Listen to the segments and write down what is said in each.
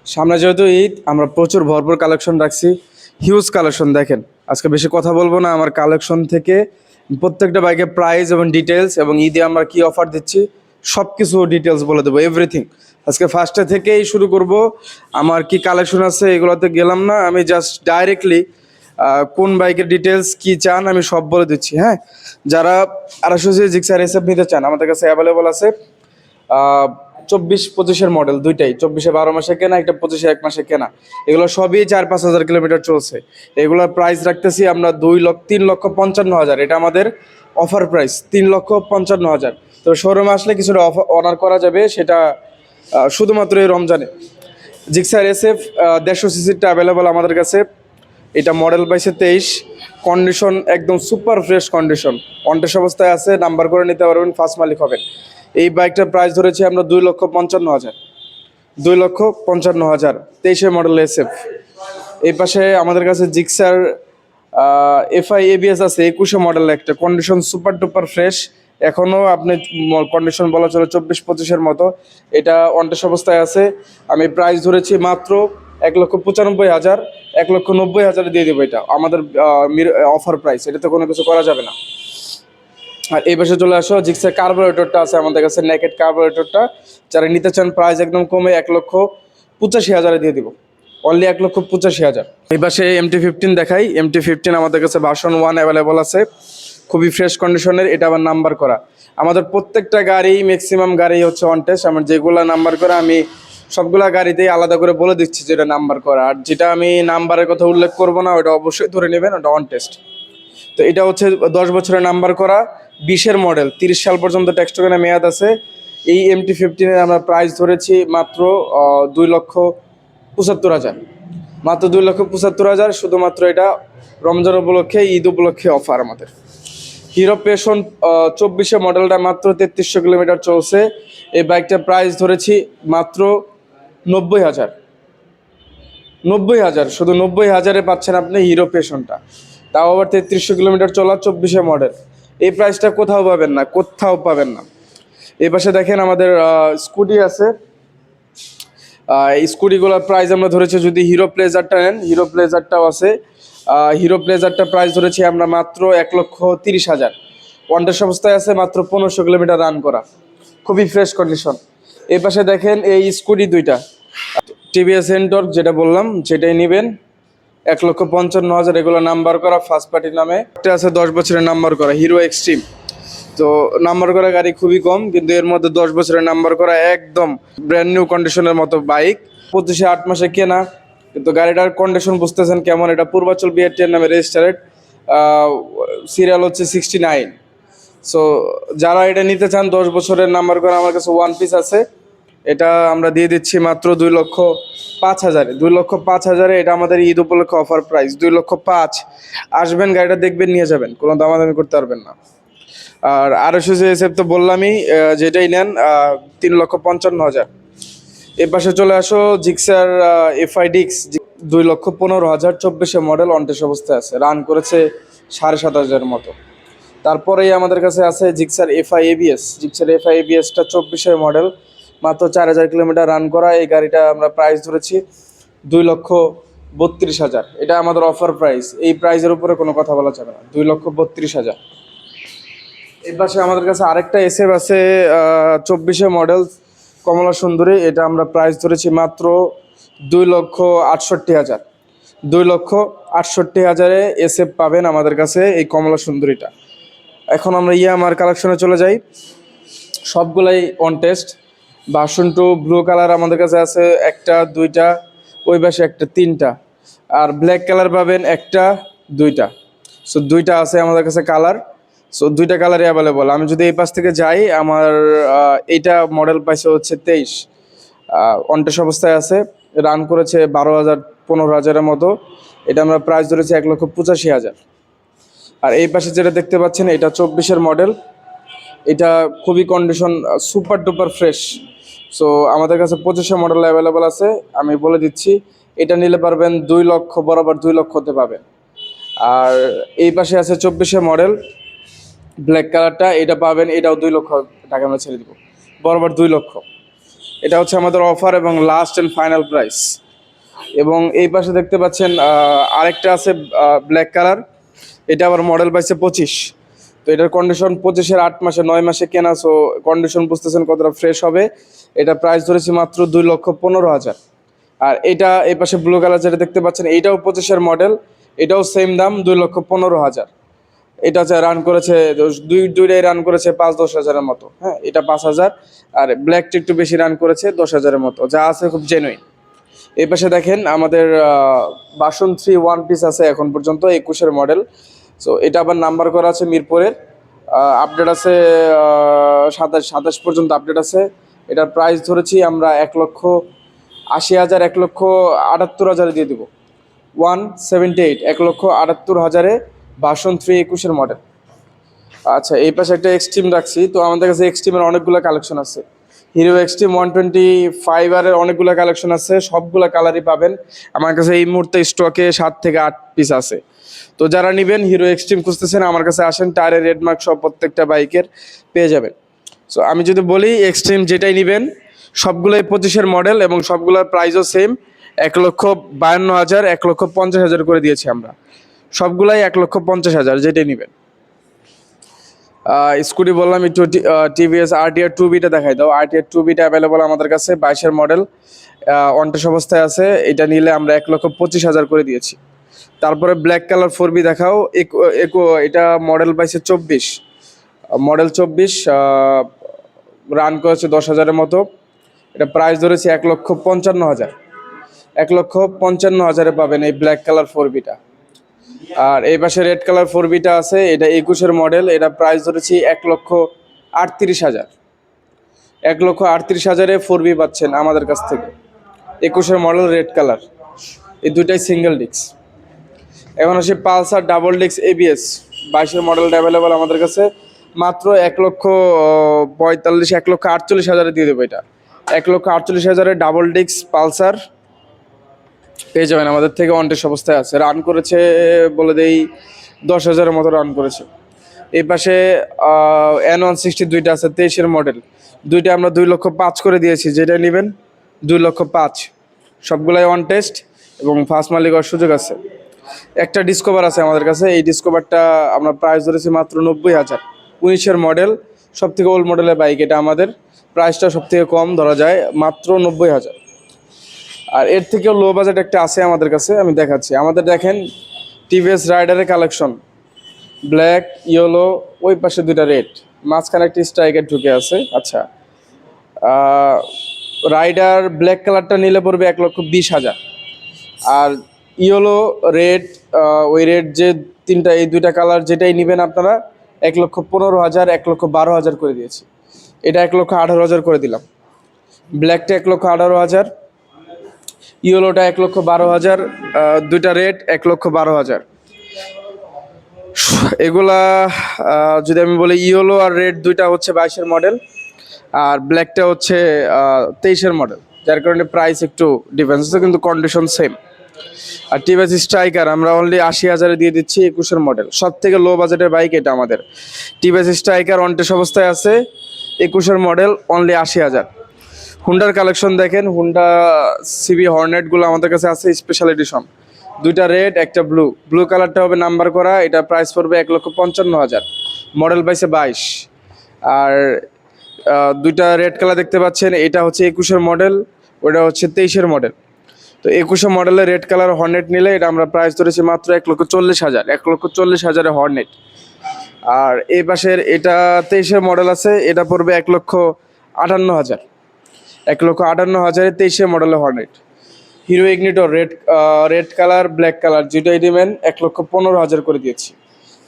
সামনে যেহেতু ঈদ, আমরা প্রচুর ভরপুর কালেকশন রাখছি। হিউজ কালেকশন দেখেন। আজকে বেশি কথা বলবো না, আমার কালেকশন থেকে প্রত্যেকটা বাইকের প্রাইস এবং ডিটেলস এবং ঈদে আমরা কি অফার দিচ্ছি সব কিছু ডিটেলস বলে দেবো, এভরিথিং। আজকে ফার্স্টে থেকেই শুরু করব। আমার কি কালেকশন আছে এগুলোতে গেলাম না, আমি জাস্ট ডাইরেক্টলি কোন বাইকের ডিটেলস কি চান আমি সব বলে দিচ্ছি। হ্যাঁ, যারা 250 জিক্সার এসএফ নিতে চান আমাদের কাছে অ্যাভেলেবল আছে। 24-25-এর মডেল দুইটাই, 24-এ 12 মাসে কেনা, একটা 25-এ 1 মাসে কেনা। এগুলো সবই 4-5 হাজার কিলোমিটার চলছে। এগুলোর প্রাইস রাখতেছি আমরা 3,55,000। এটা আমাদের অফার প্রাইস 3,55,000। তো শোরুমে আসলে কিছুটা অনার করা যাবে, সেটা শুধুমাত্র এই রমজানে। জিক্সার এসএফ 150 সিসিটা অ্যাভেলেবল আমাদের কাছে। এটা মডেল পাইছে 23, কন্ডিশন একদম সুপার ফ্রেশ কন্ডিশন, অনটেস্ট অবস্থায় আছে। নাম্বার করে নিতে পারবেন, ফার্স্ট মালিক হবেন। এই বাইকটার প্রাইস ধরেছি আমরা 2,55,000। 2,55,000 23-এর মডেল এসএফ। এই পাশে আমাদের কাছে জিক্সার এফআই এবিএস আছে 21-এ মডেল, একটা কন্ডিশন সুপার টুপার ফ্রেশ। এখনও আপনি কন্ডিশন বলা চলে 24-25-এর মতো। এটা অনটেস্ট অবস্থায় আছে। আমি প্রাইস ধরেছি মাত্র 1,95,000, 1,90,000 দিয়ে দেবো। এটা আমাদের অফার প্রাইস, এটাতে কোনো কিছু করা যাবে না। আর এই পাশে চলে আসো, জিক্সার কার্বোরেটরটা আছে আমাদের কাছে, নেকেড কার্বোরেটরটা। যারা নিতে চান প্রাইস একদম কমে 1,85,000 দিয়ে দিব, অনলি 1,85,000। এই পাশে MT-15 দেখাই। MT-15 আমাদের কাছে ভার্সন 1 অ্যাভেলেবল আছে, খুবই ফ্রেশ কন্ডিশনের। এটা আবার নাম্বার করা। আমাদের প্রত্যেকটা গাড়ি, ম্যাক্সিমাম গাড়ি হচ্ছে অন টেস্ট। আমার যেগুলো নাম্বার করা আমি সবগুলা গাড়িতেই আলাদা করে বলে দিচ্ছি যেটা নাম্বার করা। আর যেটা আমি নাম্বারের কথা উল্লেখ করবো না ওটা অবশ্যই ধরে নেবেন, ওটা অন টেস্ট। তো এটা হচ্ছে 10 বছরের নাম্বার করা, 20-এর মডেল, 30 সাল পর্যন্ত ট্যাক্স টোকেনের মেয়াদ আছে। এই MT-15-এর আমরা প্রাইস ধরেছি মাত্র 2,75,000। মাত্র 2,75,000, শুধুমাত্র এটা রমজান উপলক্ষে, ঈদ উপলক্ষে অফার আমাদের। হিরো পেশন 24-এ মডেলটা মাত্র 3300 কিলোমিটার চলছে। এই বাইকটার প্রাইস ধরেছি মাত্র 90,000। 90,000, শুধু 90,000-এ পাচ্ছেন আপনি হিরো পেশনটা, তাও আবার 3300 কিলোমিটার চলা, 24-এ মডেল। এই প্রাইসটা কোথাও পাবেন না, কোথাও পাবেন না। এই পাশে দেখেন আমাদের স্কুটি আছে। এই স্কুটিগুলোর প্রাইস আমরা ধরেছি, যদি হিরো প্লেজারটা নেন, হিরো প্লেজারটাও আছে। হিরো প্লেজারটা প্রাইস ধরেছি আমরা মাত্র 1,30,000। ওয়ান্টেস্ট অবস্থায় আছে, মাত্র 1500 কিলোমিটার রান করা, খুবই ফ্রেশ কন্ডিশন। এই পাশে দেখেন এই স্কুটি দুইটা, টিভিএস এনটর্ক যেটা বললাম সেটাই নেবেন, 1,55,000। এগুলো নাম্বার করা, ফার্স্ট পার্টি নামে। একটা আছে 10 বছরের নাম্বার করা, হিরো এক্সট্রিম। তো নাম্বার করা গাড়ি খুবই কম, কিন্তু এর মধ্যে 10 বছরের নাম্বার করা একদম ব্র্যান্ড নিউ কন্ডিশনের মতো বাইক। 25-এ 8 মাসে কেনা, কিন্তু গাড়িটার কন্ডিশন বুঝতেছেন কেমন। এটা পূর্বাচল বিআরটিএর নামে রেজিস্টার্ড, সিরিয়াল হচ্ছে 69। সো যারা এটা নিতে চান 10 বছরের নাম্বার করা, আমার কাছে ওয়ান পিস আছে। এটা আমরা দিয়ে দিচ্ছি মাত্র 2,05,000। 2,05,000 এটা আমাদের ঈদ উপলক্ষে অফার প্রাইস, 2,05,000। আসবেন, গাড়িটা দেখবেন, নিয়ে যাবেন, কোনো দামাদামি করতে পারবেন না। আর 250 এসএফ তো বললামই, যেটাই নেন 3,55,000। এর পাশে চলে আসো জিক্সার এফআইডিক্স, 2,15,000, 24-এ মডেল, অনটেস্ট অবস্থায় আছে, রান করেছে 7,500 মতো। তারপরেই আমাদের কাছে আছে Gixxer FI ABS. Gixxer FI এবিএসটা 24-এর মডেল, মাত্র 4,000 কিলোমিটার রান করা। এই গাড়িটা আমরা প্রাইস ধরেছি 2,32,000। এটা আমাদের অফার প্রাইস, এই প্রাইসের উপরে কোনো কথা বলা যাবে না, 2,32,000। এর পাশে আমাদের কাছে আরেকটা এসএফ আছে 24-এ মডেল, কমলা সুন্দরী। এটা আমরা প্রাইস ধরেছি মাত্র 2,68,000। 2,68,000-এ এসএফ পাবেন আমাদের কাছে এই কমলা সুন্দরীটা। এখন আমরা আমার কালেকশনে চলে যাই, সবগুলাই on test. Version 2 blue colour আমাদের কাছে আছে একটা, দুইটা, ওই পাশে একটা, তিনটা। আর ব্ল্যাক কালার পাবেন একটা, দুইটা। সো দুইটা আছে আমাদের কাছে কালার। সো দুইটা কালারই অ্যাভেলেবল। আমি যদি এই পাশ থেকে যাই, আমার এইটা মডেল পাইছে হচ্ছে 23, অনটেস্ট অবস্থায় আছে, রান করেছে 12,000 15,000-এর মতো। এটা আমরা প্রাইস ধরেছি 1,85,000। আর এই পাশে যেটা দেখতে পাচ্ছেন এটা 24-এর মডেল, এটা খুবই condition super duper fresh. So আমাদের কাছে 25-এ মডেল অ্যাভেলেবল আছে, আমি বলে দিচ্ছি। এটা নিলে পারবেন 2 লক্ষ, বরাবর 2 লক্ষতে পাবেন। আর এই পাশে আছে 24-এ মডেল ব্ল্যাক কালারটা, এটা পাবেন, এটাও 2 লক্ষ টাকা আমরা ছেড়ে দিব, বরাবর 2 লক্ষ। এটা হচ্ছে আমাদের অফার এবং লাস্ট অ্যান্ড ফাইনাল প্রাইস। এবং এই পাশে দেখতে পাচ্ছেন আরেকটা আছে ব্ল্যাক কালার, এটা আবার মডেল পাইছে 25। তো এটার কন্ডিশন 25-এর 8 মাসে 9 মাসে কেনা, সো কন্ডিশন বুঝতেছেন কতটা ফ্রেশ হবে। এটা প্রাইস ধরেছি মাত্র 2,15,000। আর এটা এই পাশে ব্লু কালার যেটা দেখতে পাচ্ছেন, এইটাও 25-এর মডেল, এটাও সেম দাম 2,15,000। এটা হচ্ছে রান করেছে দুইটাই রান করেছে 5-10 হাজারের মতো। হ্যাঁ, এটা 5,000 আর ব্ল্যাকটা একটু বেশি রান করেছে 10,000-এর মতো, যা আছে খুব জেনুইন। এই পাশে দেখেন আমাদের বাসন 3 ওয়ান পিস আছে এখন পর্যন্ত 21-এর মডেল। সো এটা আবার নাম্বার করা আছে মিরপুরের, আপডেট আছে 27 পর্যন্ত আপডেট আছে। এটার প্রাইস ধরেছি আমরা 1,80,000, 1,78,000 দিয়ে দিব। 178, 1,78,000-এ বাসন 3 21-এর মডেল। আচ্ছা, এই পাশে একটা এক্সট্রিম রাখছি। তো আমাদের কাছে এক্সট্রিমের অনেকগুলো কালেকশন আছে। হিরো এক্সট্রিম 125R-এর অনেকগুলো কালেকশন আছে, সবগুলো কালারই পাবেন আমার কাছে। এই মুহূর্তে স্টকে 7 থেকে 8 পিস আছে। তো যারা নেবেন হিরো এক্সট্রিম খুঁজতেছেন আমার কাছে আসেন, টায়ারের রেড মার্ক সব প্রত্যেকটা বাইকের পেয়ে যাবেন। সো আমি যদি বলি এক্সট্রিম যেটাই নেবেন সবগুলোই 25-এর মডেল এবং সবগুলোর প্রাইসও সেম, 1,52,000, 1,50,000 করে দিয়েছি আমরা। সবগুলাই 1,50,000 যেটাই নেবেন। স্কুটি বললাম, একটু টিভিএস RTR 2B-টা দেখাই দাও। RTR 2B-টা অ্যাভেলেবল আমাদের কাছে, 22-এর মডেল, অনটেস্ট অবস্থায় আছে। এটা নিলে আমরা 1,25,000 করে দিয়েছি। তারপরে ব্ল্যাক কালার 4B দেখাও। এটা মডেল পাইছে 24, মডেল 24, রান করেছে 10,000-এর মতো। এটা প্রাইস ধরেছি 1,55,000, 1,55,000-এ পাবেন এই ব্ল্যাক কালার 4B-টা। আর এই পাশে রেড কালার 4B-টা আছে, এটা 21-এর মডেল, এটা প্রাইস ধরেছি 1,38,000, 1,38,000-এ 4B পাচ্ছেন আমাদের কাছ থেকে। 21-এর মডেল রেড কালার, এই দুইটাই সিঙ্গেল ডিস্ক। এখন আসে পালসার ডাবল ডিস্ক ABS, 22-এর মডেলটা অ্যাভেলেবল আমাদের কাছে, মাত্র 1,45,000, 1,48,000-এ দিয়ে দেবো। এটা 1,48,000-এ ডাবল ডিস্ক পালসার পেয়ে যাবেন আমাদের থেকে। অনটেস্ট অবস্থায় আছে, রান করেছে বলে দেই 10,000-এর মতো রান করেছে। এই পাশে N160 দুইটা আছে, 23-এর মডেল, দুইটা আমরা 2,05,000 করে দিয়েছি। যেটা নেবেন 2,05,000, সবগুলাই অনটেস্ট এবং ফার্স্ট মালিক হওয়ার সুযোগ আছে। একটা ডিসকভার আছে আমাদের কাছে, এই ডিসকভারটা আমরা প্রাইস ধরেছি মাত্র 90,000, 19-এর মডেল, সব থেকে ওল্ড মডেলের বাইক। এটা আমাদের প্রাইসটা সব থেকে কম ধরা যায়, মাত্র 90,000। আর এর থেকেও লো বাজেট একটা আছে আমাদের কাছে, আমি দেখাচ্ছি। আমাদের দেখেন টিভিএস রাইডারের কালেকশন, ব্ল্যাক, ইয়েলো, ওই পাশে দুইটা রেড, মাঝখানে একটি স্ট্রাইকার ঢুকে আছে। আচ্ছা, রাইডার ব্ল্যাক কালারটা নিলে পড়বে 1,20,000। আর ইয়েলো, রেড, ওই রেড যে তিনটা, এই দুইটা কালার যেটাই নেবেন আপনারা 1,15,000, 1,12,000 করে দিয়েছি। এটা 1,18,000 করে দিলাম। ব্ল্যাকটা 1,18,000, ইয়েলোটা 1,12,000, দুইটা রেড 1,12,000। এগুলা যদি আমি বলি, ইয়েলো আর রেড দুইটা হচ্ছে 22-এর মডেল আর ব্ল্যাকটা হচ্ছে 23-এর মডেল, যার কারণে প্রাইস একটু ডিফারেন্স আছে, কিন্তু কন্ডিশন সেম। আর টিভিএস স্ট্রাইকার আমরা অনলি 80,000-এ দিয়ে দিচ্ছি, 21-এর মডেল, সব থেকে লো বাজেটের বাইক এটা আমাদের। টিভিএস স্ট্রাইকার অনটেস্ট অবস্থায় আছে, 21-এর মডেল, অনলি 80,000। হুন্ডার কালেকশন দেখেন, হুন্ডা CB হর্নেটগুলো আমাদের কাছে আছে স্পেশাল এডিশন, দুইটা রেড একটা ব্লু কালারটা হবে নাম্বার করা। এটা প্রাইস পড়বে 1,55,000, মডেল পাইছে 22। আর দুইটা রেড কালার দেখতে পাচ্ছেন, এটা হচ্ছে 21-এর মডেল, ওটা হচ্ছে 23-এর মডেল। তো 21-এর মডেলের রেড কালার হর্নেট নিলে এটা আমরা প্রাইস ধরেছি মাত্র 1,40,000, 1,40,000-এ হর্নেট। আর এই পাশের এটা 23-এর মডেল আছে, এটা পড়বে 1,58,000, 1,58,000-এ 23-এর মডেলের Hornet. Hero ignitor red colour, black colour যেটাই নেবেন 1,15,000 করে দিয়েছি।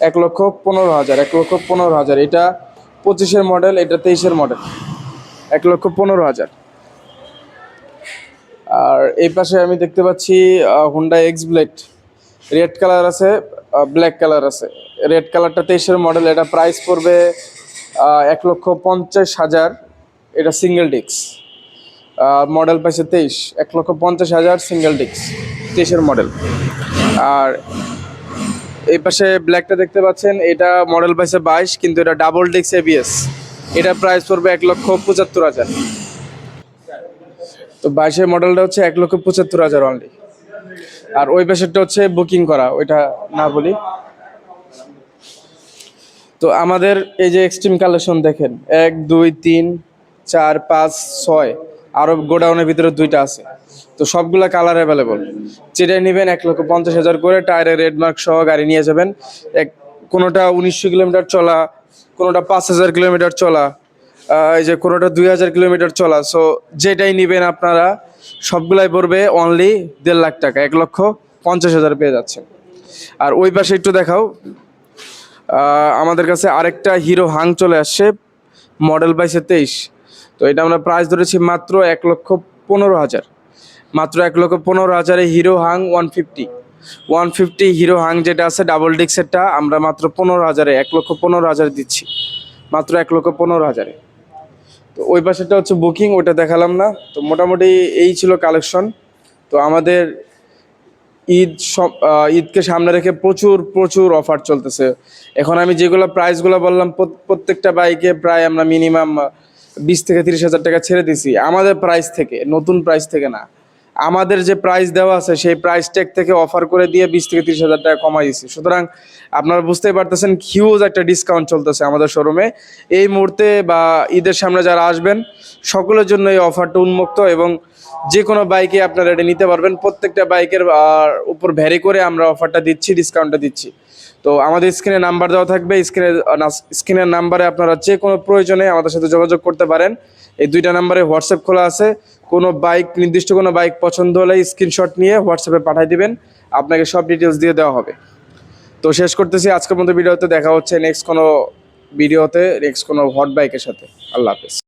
1,15,000, 1,15,000। এটা 25-এর মডেল, এটা 23-এর মডেল, 1,15,000। আর এই পাশে আমি দেখতে পাচ্ছি হুন্ডা এক্স-ব্লেড, রেড কালার আছে, ব্ল্যাক কালার আছে। রেড কালারটা 23-এর মডেল, এটা প্রাইস পড়বে 1,50,000। এটা সিঙ্গেল ডিস্ক, মডেল পাইছে 23, 1,50,000 সিঙ্গেল ডিস্ক, 23-এর মডেল। আর এই পাশে ব্ল্যাকটা দেখতে পাচ্ছেন, এটা মডেল পাইছে 22, কিন্তু এটা ডাবল ডিস্ক ABS, এটা প্রাইস পড়বে 1,75,000। তো 22-এর মডেলটা হচ্ছে 1,75,000 অনলি। আর ওই পাশেরটা হচ্ছে বুকিং করা, ওইটা না বলি। তো আমাদের এই যে এক্সট্রিম কালেকশন দেখেন, 1 2 3 4 5 6, আরও গোডাউনের ভিতরে 2টা আছে। তো সবগুলা কালার অ্যাভেলেবল, যেটাই নেবেন 1,50,000 করে, টায়ারের রেড মার্ক সহ গাড়ি নিয়ে যাবেন। কোনোটা 1900 কিলোমিটার চলা, কোনোটা 5000 কিলোমিটার চলা, এই যে কোনোটা 2000 কিলোমিটার চলা। সো যেটাই নেবেন আপনারা সবগুলাই পড়বে অনলি 1.5 লাখ টাকা, 1,50,000 পেয়ে যাচ্ছেন। আর ওই পাশে একটু দেখাও, আমাদের কাছে আরেকটা হিরো হাং চলে আসছে, মডেল 22-23। তো এটা আমরা প্রাইস ধরেছি মাত্র 1,15,000, মাত্র 1,15,000 হিরো হাং 150 হিরো হাং যেটা আছে ডাবল ডিক্সেরটা, আমরা মাত্র 15,000, 1,15,000 দিচ্ছি, মাত্র 1,15,000। তো ওই পাশেটা হচ্ছে বুকিং, ওটা দেখালাম না। তো মোটামুটি এই ছিল কালেকশন। তো আমাদের ঈদকে সামনে রেখে প্রচুর প্রচুর অফার চলতেছে। এখন আমি যেগুলো প্রাইসগুলো বললাম, প্রত্যেকটা বাইকে প্রায় আমরা মিনিমাম 20 থেকে 30,000 টাকা ছেড়ে দিছি, আমাদের প্রাইস থেকে, নতুন প্রাইস থেকে না। আমাদের যে প্রাইস দেওয়া আছে সেই প্রাইস ট্যাগ থেকে অফার করে দিয়ে 20 থেকে 30,000 টাকা কমাই দিছি। সুতরাং আপনারা বুঝতেই পারতেছেন হিউজ একটা ডিসকাউন্ট চলতেছে আমাদের শোরুমে এই মুহূর্তে, বা ঈদের সামনে যারা আসবেন সকলের জন্য এই অফারটা উন্মুক্ত। এবং যে কোনো বাইকে আপনারা এটা নিতে পারবেন, প্রত্যেকটা বাইকের উপর ভ্যারি করে আমরা অফারটা দিচ্ছি, ডিসকাউন্টটা দিচ্ছি। তো আমাদের স্ক্রিনে নাম্বার দেওয়া থাকবে, স্ক্রিনের নাম্বারে আপনারা যে কোনো প্রয়োজনে আমাদের সাথে যোগাযোগ করতে পারেন। এই 2টা নাম্বারে হোয়াটসঅ্যাপ খোলা আছে। কোনো বাইক, নির্দিষ্ট কোনো বাইক পছন্দ হলে স্ক্রিনশট নিয়ে হোয়াটসঅ্যাপে পাঠিয়ে দিবেন, আপনাকে সব ডিটেলস দিয়ে দেওয়া হবে। তো শেষ করতেছি আজকের মতো ভিডিওতে, দেখা হচ্ছে নেক্সট কোনো ভিডিওতে, নেক্সট কোনো হট বাইকের সাথে। আল্লাহ হাফেজ।